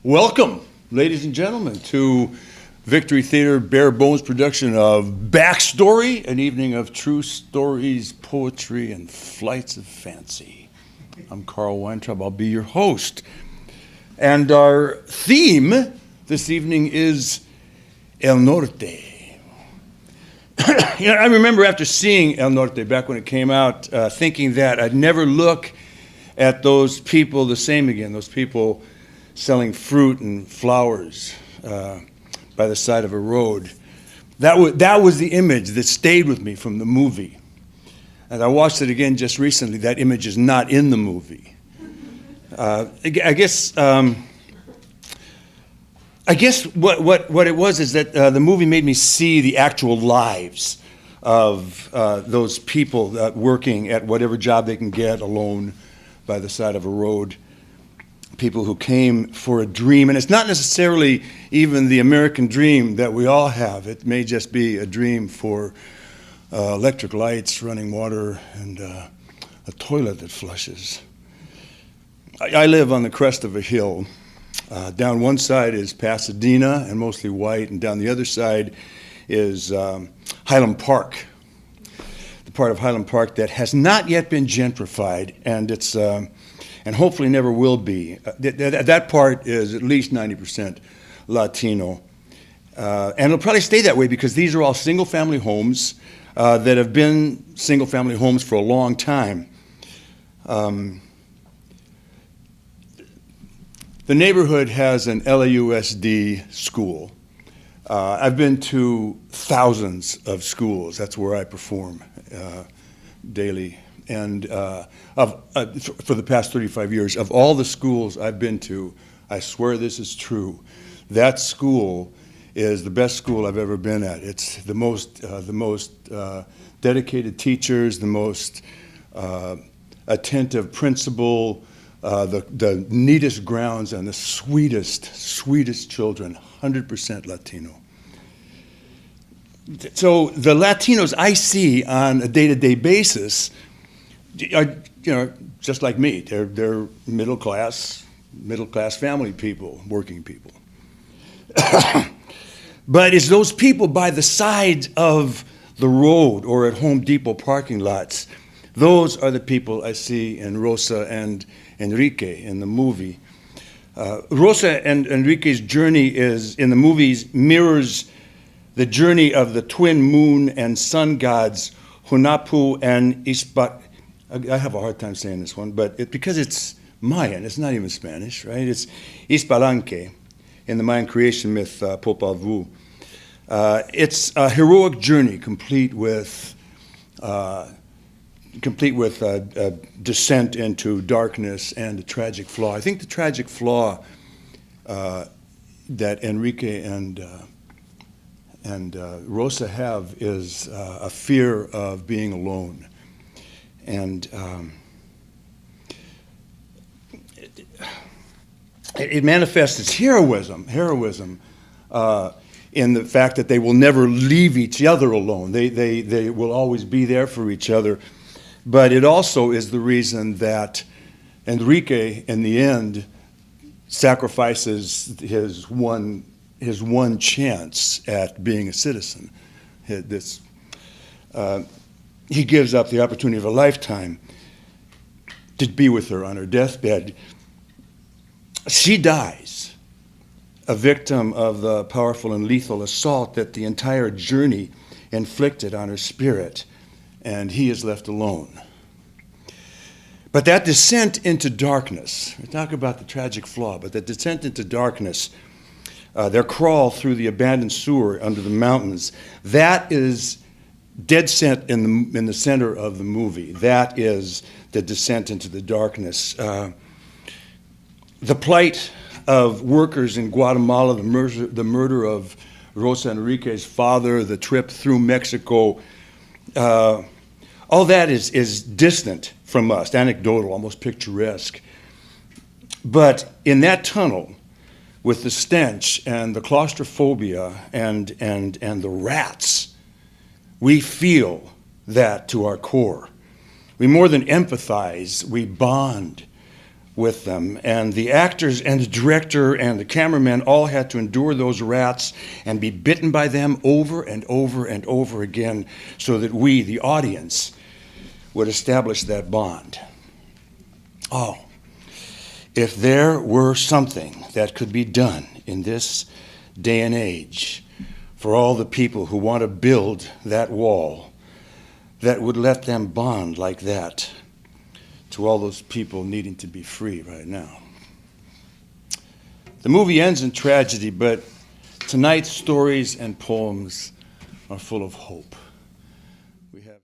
Welcome, ladies and gentlemen, to Victory Theater Bare Bones production of Backstory, an evening of true stories, poetry, and flights of fancy. I'm Carl Weintraub. I'll be your host. And our theme this evening is El Norte. I remember after seeing El Norte back when it came out, thinking that I'd never look at those people the same again, those people selling fruit and flowers by the side of a road. That was the image that stayed with me from the movie. And I watched it again just recently. That image is not in the movie. I guess what it was is that the movie made me see the actual lives of those people working at whatever job they can get alone by the side of a road. People who came for a dream, and it's not necessarily even the American dream that we all have. It may just be a dream for electric lights, running water, and a toilet that flushes. I live on the crest of a hill. Down one side is Pasadena, and mostly white, and down the other side is Highland Park, the part of Highland Park that has not yet been gentrified, and it's and hopefully never will be. That part is at least 90% Latino. And it'll probably stay that way because these are all single-family homes that have been single-family homes for a long time. The neighborhood has an LAUSD school. I've been to thousands of schools. That's where I perform daily. And for the past 35 years, of all the schools I've been to, I swear this is true, that school is the best school I've ever been at. It's the most dedicated teachers, the most attentive principal, the neatest grounds, and the sweetest children, 100% Latino. So the Latinos I see on a day-to-day basis are, just like me. They're middle class family people, working people. But it's those people by the side of the road or at Home Depot parking lots. Those are the people I see in Rosa and Enrique in the movie. Rosa and Enrique's journey in the movies mirrors the journey of the twin moon and sun gods Hunahpu and Ispa. I have a hard time saying this one, but because it's Mayan, it's not even Spanish, right? It's Ispalanque in the Mayan creation myth, Popol Vuh. It's a heroic journey complete with descent into darkness and a tragic flaw. I think the tragic flaw that Enrique and Rosa have is a fear of being alone. And it manifests its heroism in the fact that they will never leave each other alone. They will always be there for each other. But it also is the reason that Enrique, in the end, sacrifices his one chance at being a citizen. He gives up the opportunity of a lifetime to be with her on her deathbed. She dies, a victim of the powerful and lethal assault that the entire journey inflicted on her spirit, and he is left alone. But that descent into darkness, we talk about the tragic flaw, but that descent into darkness, their crawl through the abandoned sewer under the mountains, that is dead set in the center of the movie. That is the descent into the darkness. The plight of workers in Guatemala, the murder of Rosa Enrique's father, the trip through Mexico, all that is distant from us, anecdotal, almost picturesque. But in that tunnel, with the stench and the claustrophobia and the rats, we feel that to our core. We more than empathize, we bond with them. And the actors and the director and the cameraman all had to endure those rats and be bitten by them over and over and over again so that we, the audience, would establish that bond. Oh, if there were something that could be done in this day and age for all the people who want to build that wall that would let them bond like that to all those people needing to be free right now. The movie ends in tragedy, but tonight's stories and poems are full of hope.